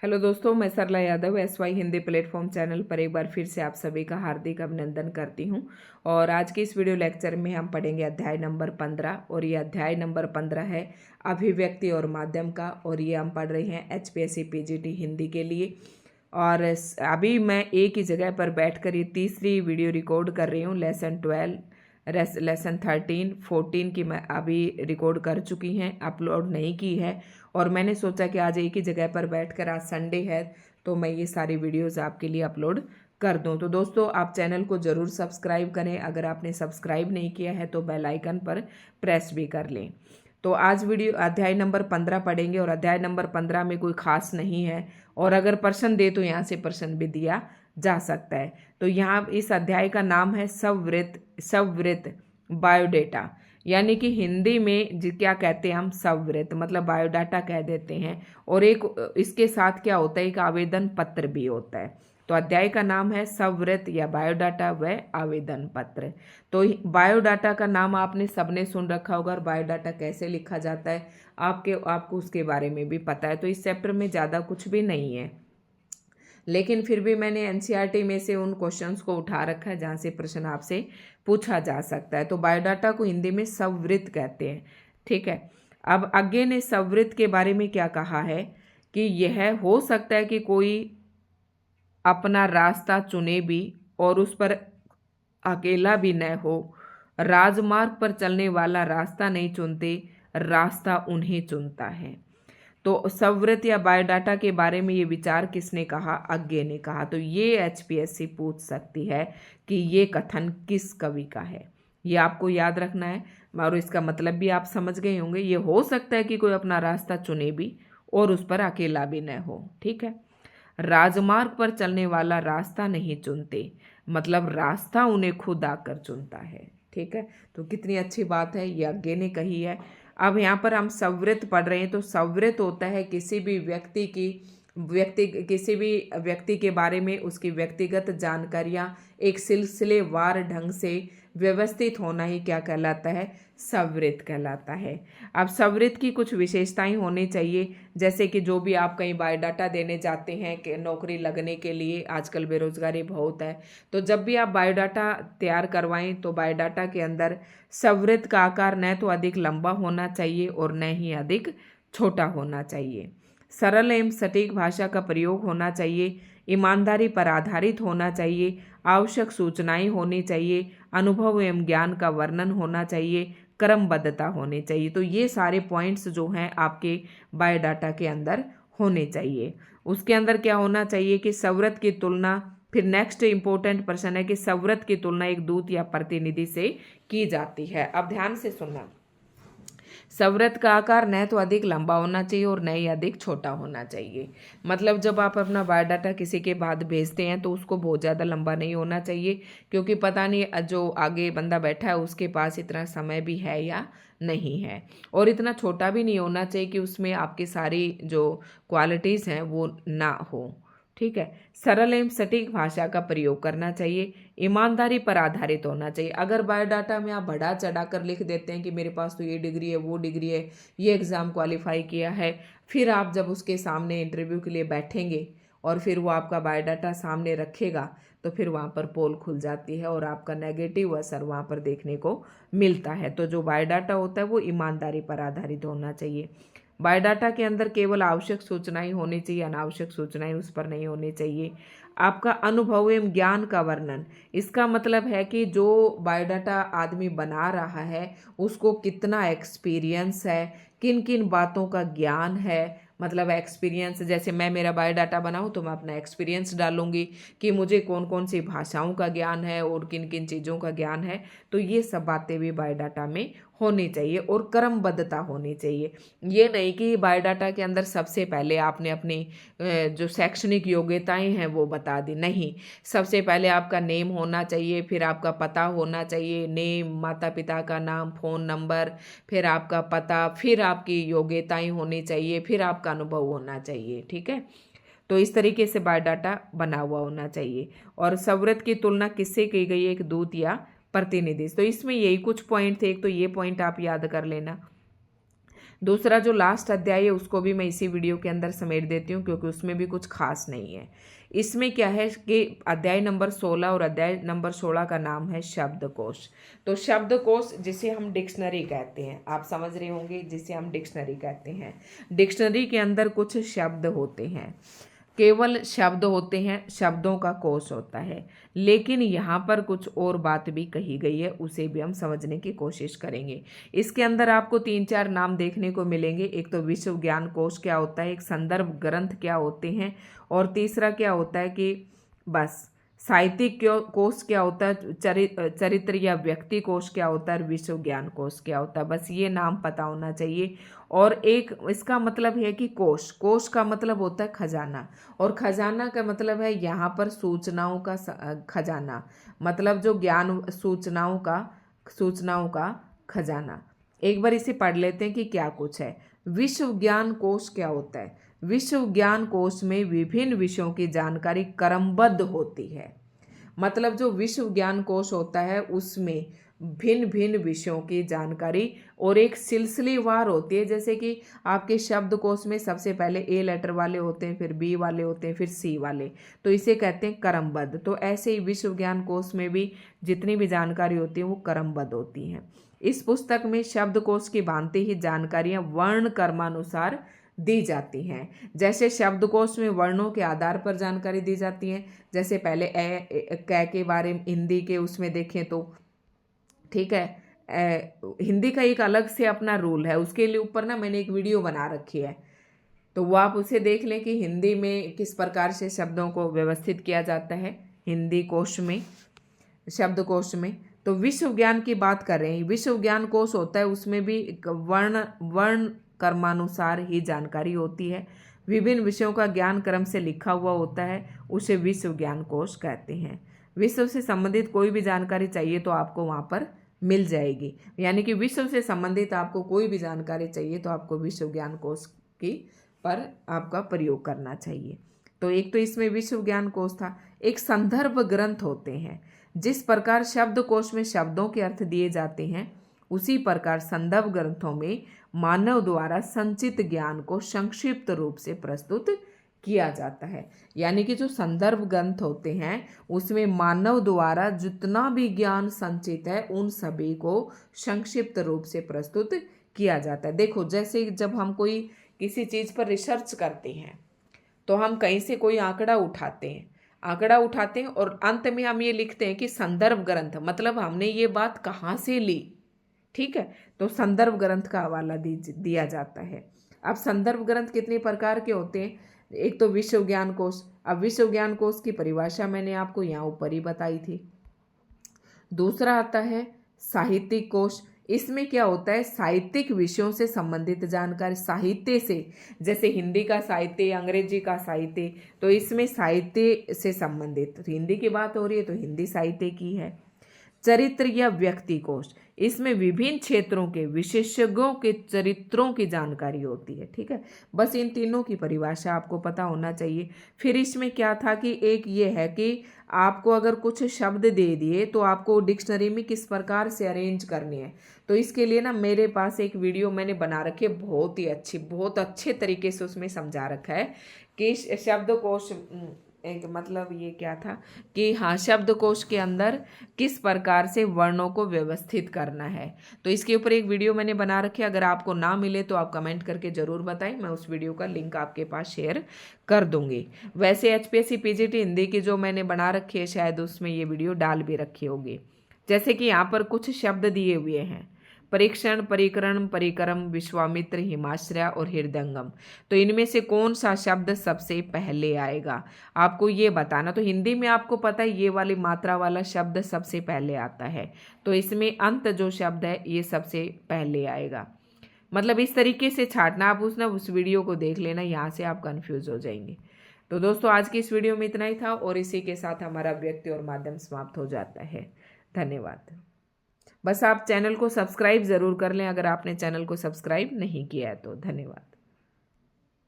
Hello दोस्तों, मैं Sarla Yadav SY Hindi platform channel पर एक बार फिर से आप सभी का हार्दिक अभिनंदन करती हूं। और आज के इस वीडियो लेक्चर में हम पढ़ेंगे अध्याय नंबर 15 और ये अध्याय नंबर 15 है अभिव्यक्ति और माध्यम का। और ये हम पढ़ रहे हैं HPSC PGT हिंदी के लिए। और अभी मैं एक ही जगह पर बैठकर ये तीसरी वीडियो रिकॉर्ड कर रही हूँ। लेसन 12 लेसन 13 14 की मैं अभी रिकॉर्ड कर चुकी हैं, अपलोड नहीं की है। और मैंने सोचा कि आज एक ही जगह पर बैठकर, आज संडे है तो मैं ये सारी वीडियोस आपके लिए अपलोड कर दूं। तो दोस्तों, आप चैनल को ज़रूर सब्सक्राइब करें। अगर आपने सब्सक्राइब नहीं किया है तो बेल आइकन पर प्रेस भी कर लें। तो आज वीडियो अध्याय नंबर 15 पढ़ेंगे और अध्याय नंबर 15 में कोई खास नहीं है। और अगर प्रश्न दे तो यहाँ से प्रश्न भी दिया जा सकता है। तो यहाँ इस अध्याय का नाम है सवृत बायोडेटा, यानी कि हिंदी में क्या कहते हैं हम, सवृत मतलब बायोडाटा कह देते हैं। और एक इसके साथ क्या होता है, एक आवेदन पत्र भी होता है। तो अध्याय का नाम है सवृत या बायोडाटा व आवेदन पत्र। तो बायोडाटा का नाम आपने सबने सुन रखा होगा और बायोडाटा कैसे लिखा जाता है आपको उसके बारे में भी पता है। तो इस चैप्टर में ज़्यादा कुछ भी नहीं है, लेकिन फिर भी मैंने NCERT में से उन क्वेश्चंस को उठा रखा है जहाँ से प्रश्न आपसे पूछा जा सकता है। तो बायोडाटा को हिंदी में सवृत कहते हैं, ठीक है। अब आगे ने सवृत के बारे में क्या कहा है कि यह हो सकता है कि कोई अपना रास्ता चुने भी और उस पर अकेला भी न हो। राजमार्ग पर चलने वाला रास्ता नहीं चुनते, रास्ता उन्हें चुनता है। तो सवृत या बायोडाटा के बारे में ये विचार किसने कहा, अज्ञे ने कहा। तो ये HPSC पूछ सकती है कि ये कथन किस कवि का है, ये आपको याद रखना है। और इसका मतलब भी आप समझ गए होंगे। ये हो सकता है कि कोई अपना रास्ता चुने भी और उस पर अकेला भी न हो, ठीक है। राजमार्ग पर चलने वाला रास्ता नहीं चुनते, मतलब रास्ता उन्हें खुद आकर चुनता है, ठीक है। तो कितनी अच्छी बात है, ये अज्ञे ने कही है। अब यहाँ पर हम सवृत पढ़ रहे हैं। तो सवृत होता है किसी भी व्यक्ति के बारे में उसकी व्यक्तिगत जानकारियाँ एक सिलसिलेवार ढंग से व्यवस्थित होना ही क्या कहलाता है, सवृत कहलाता है। अब सवृत की कुछ विशेषताएं होनी चाहिए, जैसे कि जो भी आप कहीं बायोडाटा देने जाते हैं कि नौकरी लगने के लिए, आजकल बेरोजगारी बहुत है, तो जब भी आप बायोडाटा तैयार करवाएं तो बायोडाटा के अंदर सवृत का आकार न तो अधिक लंबा होना चाहिए और न ही अधिक छोटा होना चाहिए। सरल एवं सटीक भाषा का प्रयोग होना चाहिए, ईमानदारी पर आधारित होना चाहिए, आवश्यक सूचनाएं होनी चाहिए, अनुभव एवं ज्ञान का वर्णन होना चाहिए, क्रमबद्धता होनी चाहिए। तो ये सारे पॉइंट्स जो हैं आपके बायोडाटा के अंदर होने चाहिए। उसके अंदर क्या होना चाहिए कि सवृत की तुलना, फिर नेक्स्ट इंपॉर्टेंट प्रश्न है कि सवृत की तुलना एक दूत या प्रतिनिधि से की जाती है। अब ध्यान से सुनना, सवृत का आकार न तो अधिक लंबा होना चाहिए और न ही अधिक छोटा होना चाहिए। मतलब जब आप अपना बायोडाटा किसी के बाद भेजते हैं तो उसको बहुत ज़्यादा लंबा नहीं होना चाहिए, क्योंकि पता नहीं जो आगे बंदा बैठा है उसके पास इतना समय भी है या नहीं है। और इतना छोटा भी नहीं होना चाहिए कि उसमें आपकी सारी जो क्वालिटीज़ हैं वो ना हो, ठीक है। सरल एवं सटीक भाषा का प्रयोग करना चाहिए, ईमानदारी पर आधारित होना चाहिए। अगर बायोडाटा में आप बढ़ा चढ़ा कर लिख देते हैं कि मेरे पास तो ये डिग्री है, वो डिग्री है, ये एग्ज़ाम क्वालिफाई किया है, फिर आप जब उसके सामने इंटरव्यू के लिए बैठेंगे और फिर वो आपका बायोडाटा सामने रखेगा तो फिर वहाँ पर पोल खुल जाती है और आपका नेगेटिव असर वहाँ पर देखने को मिलता है। तो जो बायोडाटा होता है वो ईमानदारी पर आधारित होना चाहिए। बायोडाटा के अंदर केवल आवश्यक सूचनाएं होनी चाहिए, अनावश्यक सूचनाएं उस पर नहीं होनी चाहिए। आपका अनुभव एवं ज्ञान का वर्णन, इसका मतलब है कि जो बायोडाटा आदमी बना रहा है उसको कितना एक्सपीरियंस है, किन किन बातों का ज्ञान है। मतलब एक्सपीरियंस, जैसे मैं मेरा बायोडाटा बनाऊं तो मैं अपना एक्सपीरियंस डालूंगी कि मुझे कौन कौन सी भाषाओं का ज्ञान है और किन किन चीज़ों का ज्ञान है। तो ये सब बातें भी बायोडाटा में होनी चाहिए और क्रमबद्धता होनी चाहिए। ये नहीं कि बायोडाटा के अंदर सबसे पहले आपने अपनी जो शैक्षणिक योग्यताएं हैं वो बता दी, नहीं। सबसे पहले आपका नेम होना चाहिए, फिर आपका पता होना चाहिए, नेम, माता पिता का नाम, फ़ोन नंबर, फिर आपका पता, फिर आपकी योग्यताएं होनी चाहिए, फिर आपका अनुभव होना चाहिए, ठीक है। तो इस तरीके से बायोडाटा बना हुआ होना चाहिए। और सवृत की तुलना किससे की गई है, एक दूत या प्रतिनिधि। तो इसमें यही कुछ पॉइंट थे। एक तो ये पॉइंट आप याद कर लेना, दूसरा जो लास्ट अध्याय है उसको भी मैं इसी वीडियो के अंदर समेट देती हूँ, क्योंकि उसमें भी कुछ खास नहीं है। इसमें क्या है कि अध्याय नंबर 16 और अध्याय नंबर 16 का नाम है शब्दकोश। तो शब्दकोश जिसे हम डिक्शनरी कहते हैं, आप समझ रहे होंगे, जिसे हम डिक्शनरी कहते हैं। डिक्शनरी के अंदर कुछ शब्द होते हैं, केवल शब्द होते हैं, शब्दों का कोश होता है। लेकिन यहाँ पर कुछ और बात भी कही गई है, उसे भी हम समझने की कोशिश करेंगे। इसके अंदर आपको 3-4 नाम देखने को मिलेंगे। एक तो विश्व ज्ञान कोश क्या होता है, एक संदर्भ ग्रंथ क्या होते हैं, और तीसरा क्या होता है कि बस साहित्यिक कोश क्या होता है, चरित्र या व्यक्ति कोश क्या होता है, विश्व ज्ञान कोश क्या होता है। बस ये नाम पता होना चाहिए। और एक इसका मतलब है कि कोश, कोश का मतलब होता है खजाना, और खजाना का मतलब है यहाँ पर सूचनाओं का खजाना, मतलब जो ज्ञान सूचनाओं का खजाना। एक बार इसे पढ़ लेते हैं कि क्या कुछ है। विश्व ज्ञान कोश क्या होता है? विश्व ज्ञान कोश में विभिन्न विषयों की जानकारी क्रमबद्ध होती है। मतलब जो विश्व ज्ञान कोश होता है उसमें भिन्न भिन्न विषयों की जानकारी और एक सिलसिलेवार होती है। जैसे कि आपके शब्दकोश में सबसे पहले ए लेटर वाले होते हैं, फिर बी वाले होते हैं, फिर सी वाले, तो इसे कहते हैं क्रमबद्ध। तो ऐसे ही विश्व ज्ञान कोश में भी जितनी भी जानकारी होती है वो क्रमबद्ध होती हैं। इस पुस्तक में शब्दकोश की भांति ही जानकारियां वर्ण क्रमानुसार दी जाती हैं। जैसे शब्दकोश में वर्णों के आधार पर जानकारी दी जाती है। जैसे पहले क के बारे में हिंदी के उसमें देखें तो ठीक है, हिंदी का एक अलग से अपना रूल है, उसके लिए ऊपर ना मैंने एक वीडियो बना रखी है, तो वो आप उसे देख लें कि हिंदी में किस प्रकार से शब्दों को व्यवस्थित किया जाता है हिंदी कोश में, शब्दकोश में। तो विश्व ज्ञान की बात कर रहे हैं, विश्व ज्ञान कोश होता है, उसमें भी वर्ण क्रमानुसार ही जानकारी होती है। विभिन्न विषयों का ज्ञान क्रम से लिखा हुआ होता है, उसे विश्व ज्ञान कोश कहते हैं। विश्व से संबंधित कोई भी जानकारी चाहिए तो आपको वहाँ पर मिल जाएगी। यानी कि विश्व से संबंधित आपको कोई भी जानकारी चाहिए तो आपको विश्व ज्ञान कोश की पर आपका प्रयोग करना चाहिए। तो एक तो इसमें विश्व ज्ञान कोश था। एक संदर्भ ग्रंथ होते हैं। जिस प्रकार शब्दकोश में शब्दों के अर्थ दिए जाते हैं, उसी प्रकार संदर्भ ग्रंथों में मानव द्वारा संचित ज्ञान को संक्षिप्त रूप से प्रस्तुत किया जाता है। यानी कि जो संदर्भ ग्रंथ होते हैं उसमें मानव द्वारा जितना भी ज्ञान संचित है उन सभी को संक्षिप्त रूप से प्रस्तुत किया जाता है। देखो, जैसे जब हम कोई किसी चीज़ पर रिसर्च करते हैं तो हम कहीं से कोई आंकड़ा उठाते हैं और अंत में हम ये लिखते हैं कि संदर्भ ग्रंथ, मतलब हमने ये बात कहाँ से ली। ठीक है, तो संदर्भ ग्रंथ का हवाला दिया जाता है। अब संदर्भ ग्रंथ कितने प्रकार के होते हैं? एक तो विश्व ज्ञान कोश। अब विश्व ज्ञान कोश की परिभाषा मैंने आपको यहाँ ऊपर ही बताई थी। दूसरा आता है साहित्यिक कोश। इसमें क्या होता है, साहित्यिक विषयों से संबंधित जानकारी, साहित्य से, जैसे हिंदी का साहित्य, अंग्रेजी का साहित्य, तो इसमें साहित्य से संबंधित, हिंदी की बात हो रही है तो हिंदी साहित्य की है। चरित्र या व्यक्ति कोश, इसमें विभिन्न क्षेत्रों के विशेषज्ञों के चरित्रों की जानकारी होती है। ठीक है, बस इन तीनों की परिभाषा आपको पता होना चाहिए। फिर इसमें क्या था कि एक ये है कि आपको अगर कुछ शब्द दे दिए तो आपको डिक्शनरी में किस प्रकार से अरेंज करने हैं। तो इसके लिए ना मेरे पास एक वीडियो मैंने बना रखी है, बहुत अच्छे तरीके से उसमें समझा रखा है कि शब्दकोश एक मतलब ये क्या था कि हाँ, शब्दकोश के अंदर किस प्रकार से वर्णों को व्यवस्थित करना है। तो इसके ऊपर एक वीडियो मैंने बना रखी है, अगर आपको ना मिले तो आप कमेंट करके ज़रूर बताएं, मैं उस वीडियो का लिंक आपके पास शेयर कर दूंगी। वैसे एचपीएससी पीजीटी हिंदी की जो मैंने बना रखी है शायद उसमें ये वीडियो डाल भी रखी होगी। जैसे कि यहाँ पर कुछ शब्द दिए हुए हैं, परीक्षण, परिकरण, परिक्रम, विश्वामित्र, हिमाश्रय और हृदयंगम। तो इनमें से कौन सा शब्द सबसे पहले आएगा आपको ये बताना। तो हिंदी में आपको पता है ये वाली मात्रा वाला शब्द सबसे पहले आता है, तो इसमें अंत जो शब्द है ये सबसे पहले आएगा। मतलब इस तरीके से छाटना, आप उस वीडियो को देख लेना, यहाँ से आप कन्फ्यूज हो जाएंगे। तो दोस्तों आज की इस वीडियो में इतना ही था और इसी के साथ हमारा व्यक्ति और माध्यम समाप्त हो जाता है। धन्यवाद। बस आप चैनल को सब्सक्राइब ज़रूर कर लें अगर आपने चैनल को सब्सक्राइब नहीं किया है तो। धन्यवाद।